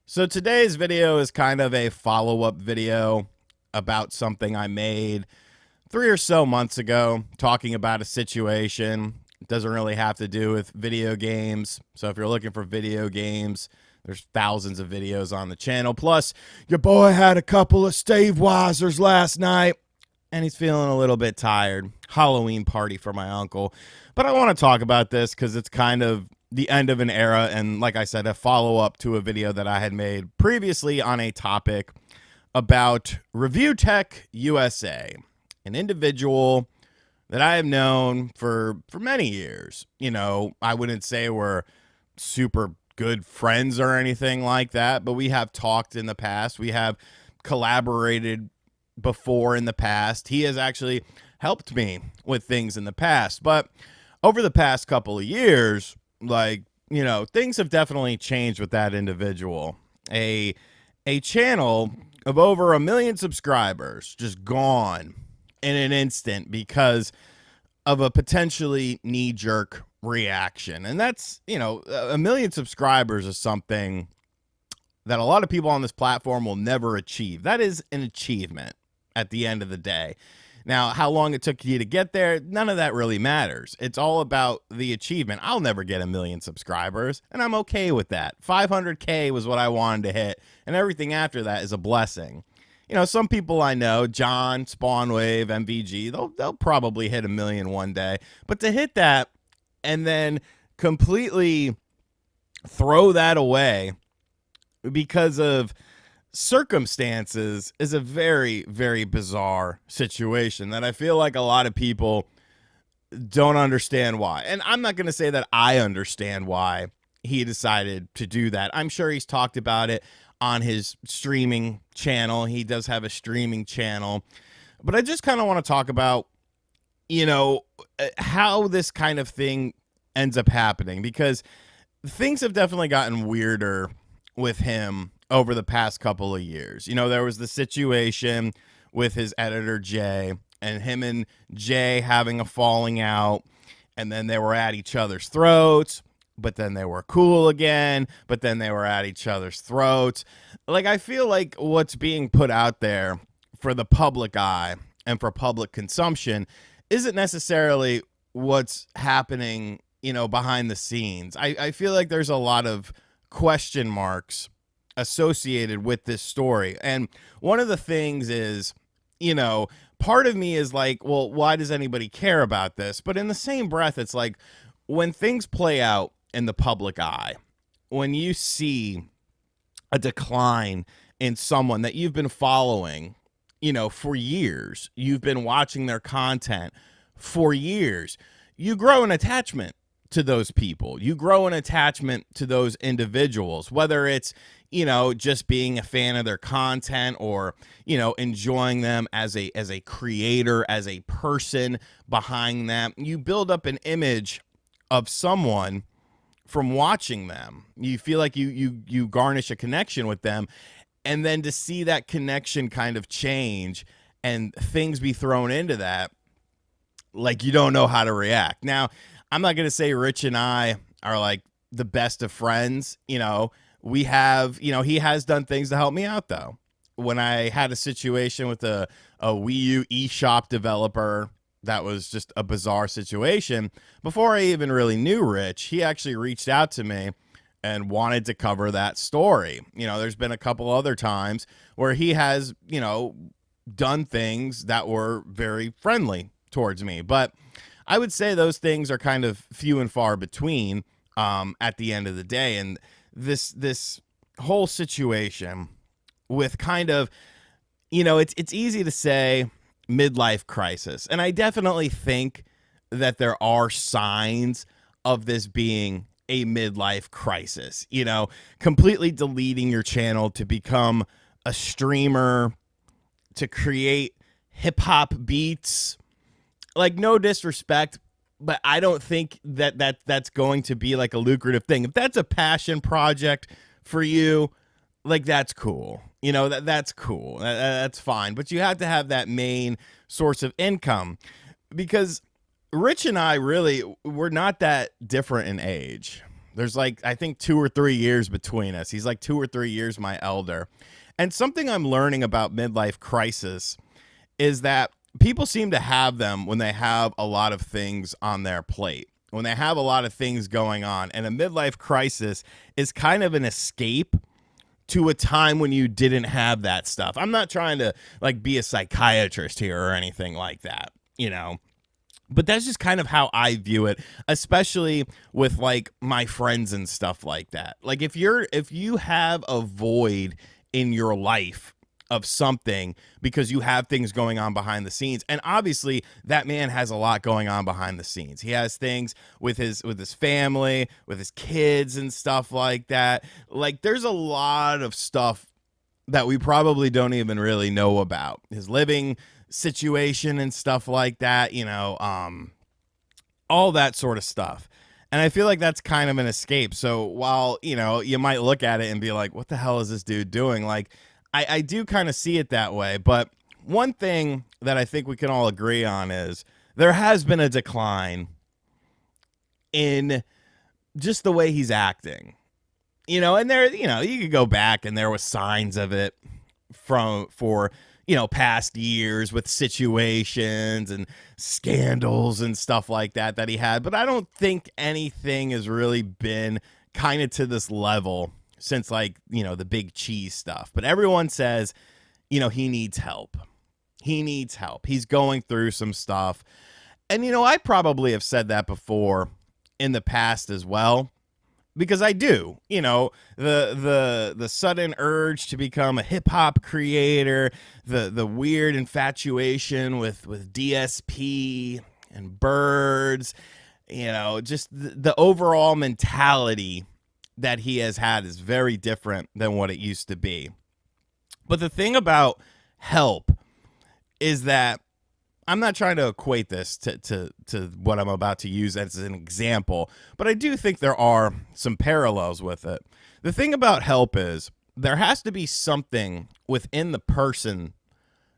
So today's video is kind of a follow-up video about something I made 3 or so months ago, talking about a situation. It doesn't really have to do with video games. So if you're looking for video games, there's thousands of videos on the channel. Plus, your boy had a couple of Stave Weisers last night, and he's feeling a little bit tired. Halloween party for my uncle. But I want to talk about this because it's kind of the end of an era, and like I said, a follow-up to a video that I had made previously on a topic about ReviewTechUSA, an individual that I have known for many years. You know, I wouldn't say we're super good friends or anything like that, but we have talked in the past. We have collaborated before in the past. He has actually helped me with things in the past, but over the past couple of years, things have definitely changed with that individual. A channel of over 1 million subscribers just gone in an instant because of a potentially knee-jerk reaction. And that's, 1 million subscribers is something that a lot of people on this platform will never achieve. That is an achievement at the end of the day. Now, how long it took you to get there, none of that really matters. It's all about the achievement. I'll never get 1 million subscribers, and I'm okay with that. 500K was what I wanted to hit, and everything after that is a blessing. You know, some people I know, John, Spawnwave, MVG, they'll probably hit 1 million one day. But to hit that and then completely throw that away because of circumstances is a very, very bizarre situation that I feel like a lot of people don't understand why. And I'm not going to say that I understand why he decided to do that. I'm sure he's talked about it on his streaming channel. He does have a streaming channel. But I just kind of want to talk about, how this kind of thing ends up happening, because things have definitely gotten weirder with him over the past couple of years. You know, there was the situation with his editor, Jay, and him and Jay having a falling out, and then they were at each other's throats, but then they were cool again, but then they were at each other's throats. Like, I feel like what's being put out there for the public eye and for public consumption isn't necessarily what's happening, behind the scenes. I feel like there's a lot of question marks associated with this story. And one of the things is, part of me is like, well, why does anybody care about this? But in the same breath, it's like when things play out in the public eye, when you see a decline in someone that you've been following, for years, you've been watching their content for years, you grow an attachment to those people. You grow an attachment to those individuals, whether it's, just being a fan of their content or, enjoying them as a creator, as a person behind them. You build up an image of someone from watching them. You feel like you garnish a connection with them, and then to see that connection kind of change and things be thrown into that, like, you don't know how to react. Now, I'm not going to say Rich and I are like the best of friends. We have, he has done things to help me out, though. When I had a situation with a Wii U eShop developer, that was just a bizarre situation. Before I even really knew Rich, he actually reached out to me and wanted to cover that story. There's been a couple other times where he has, done things that were very friendly towards me. But I would say those things are kind of few and far between at the end of the day. And this whole situation with kind of, it's easy to say midlife crisis. And I definitely think that there are signs of this being a midlife crisis, completely deleting your channel to become a streamer, to create hip hop beats. Like, no disrespect, but I don't think that's going to be like a lucrative thing. If that's a passion project for you, like, that's cool. That's cool. That's fine. But you have to have that main source of income, because Rich and I really, we're not that different in age. There's like, I think 2 or 3 years between us. He's like 2 or 3 years my elder. And something I'm learning about midlife crisis is that people seem to have them when they have a lot of things on their plate, when they have a lot of things going on. And a midlife crisis is kind of an escape to a time when you didn't have that stuff. I'm not trying to like be a psychiatrist here or anything like that, you know. But that's just kind of how I view it, especially with like my friends and stuff like that. Like if you have a void in your life of something because you have things going on behind the scenes, and obviously that man has a lot going on behind the scenes. He has things with his family, with his kids and stuff like that. Like there's a lot of stuff that we probably don't even really know about. His living situation and stuff like that, you know, all that sort of stuff. And I feel like that's kind of an escape. So while, you know, you might look at it and be like, what the hell is this dude doing? Like, I do kind of see it that way. But one thing that I think we can all agree on is there has been a decline in just the way he's acting. You know, and there, you know, you could go back and there was signs of it for you know, past years with situations and scandals and stuff like that he had. But I don't think anything has really been kind of to this level since, like, you know, the big cheese stuff. But everyone says, you know, he needs help. He needs help. He's going through some stuff. And, you know, I probably have said that before in the past as well. Because I do, you know, the sudden urge to become a hip hop creator, the weird infatuation with DSP and birds, you know, just the overall mentality that he has had is very different than what it used to be. But the thing about help is that I'm not trying to equate this to what I'm about to use as an example, but I do think there are some parallels with it. The thing about help is there has to be something within the person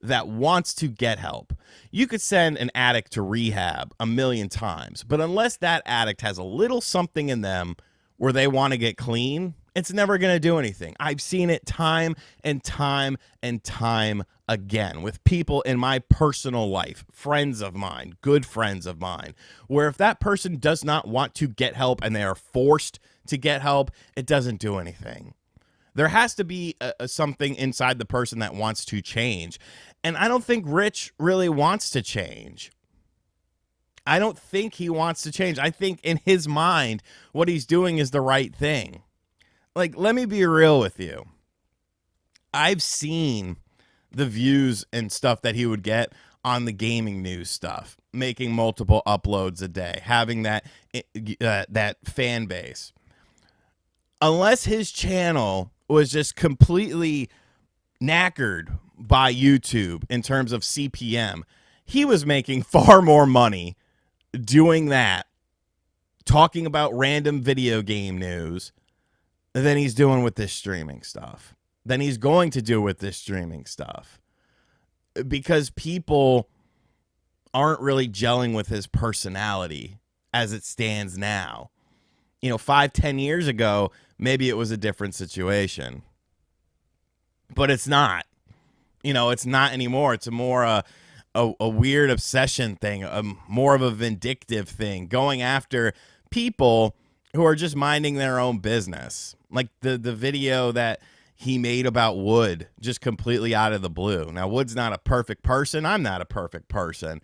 that wants to get help. You could send an addict to rehab a million times, but unless that addict has a little something in them where they want to get clean, it's never going to do anything. I've seen it time and time and time again with people in my personal life, friends of mine, good friends of mine, where if that person does not want to get help and they are forced to get help, it doesn't do anything. There has to be something inside the person that wants to change. And I don't think Rich really wants to change. I don't think he wants to change. I think in his mind, what he's doing is the right thing. Like, let me be real with you. I've seen the views and stuff that he would get on the gaming news stuff, making multiple uploads a day, having that fan base. Unless his channel was just completely knackered by YouTube in terms of CPM, he was making far more money doing that, talking about random video game news, than he's doing with this streaming stuff, than he's going to do with this streaming stuff. Because people aren't really gelling with his personality as it stands now. You know, 5-10 years ago, maybe it was a different situation. But it's not. You know, it's not anymore. It's more a weird obsession thing, more of a vindictive thing, going after people who are just minding their own business. Like the video that he made about Wood, just completely out of the blue. Now, Wood's not a perfect person. I'm not a perfect person.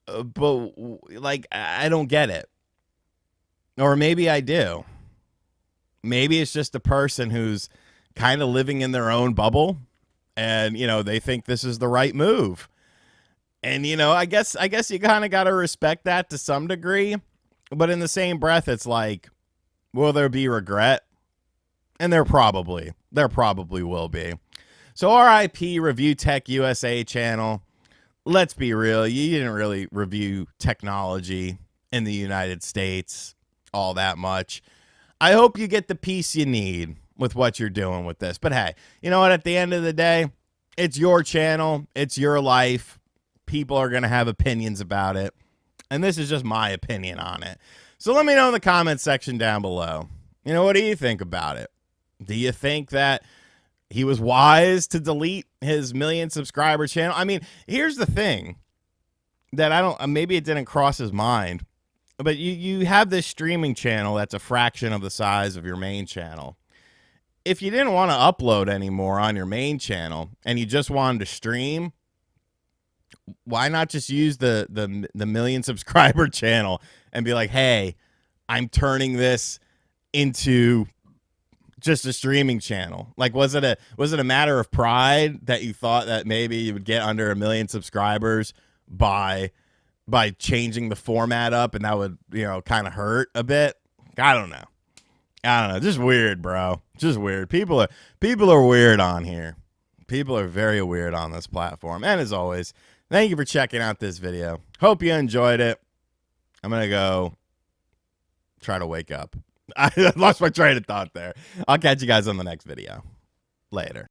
But, like, I don't get it. Or maybe I do. Maybe it's just a person who's kind of living in their own bubble. And, you know, they think this is the right move. And, you know, I guess you kind of got to respect that to some degree. But in the same breath, it's like, will there be regret? And there probably will be. So RIP Review Tech USA channel. Let's be real. You didn't really review technology in the United States all that much. I hope you get the peace you need with what you're doing with this. But hey, you know what? At the end of the day, it's your channel. It's your life. People are going to have opinions about it. And this is just my opinion on it. So let me know in the comments section down below. You know, what do you think about it? Do you think that he was wise to delete his million subscriber channel? I mean, here's the thing that I don't, maybe it didn't cross his mind, but you have this streaming channel that's a fraction of the size of your main channel. If you didn't want to upload anymore on your main channel and you just wanted to stream, why not just use the million subscriber channel and be like, hey, I'm turning this into just a streaming channel? Like, was it a matter of pride that you thought that maybe you would get under 1 million subscribers by changing the format up, and that would, you know, kind of hurt a bit? I don't know. Just weird, bro. Just weird. People are weird on here. People are very weird on this platform. And as always, thank you for checking out this video. Hope you enjoyed it. I'm going to go try to wake up. I lost my train of thought there. I'll catch you guys on the next video. Later.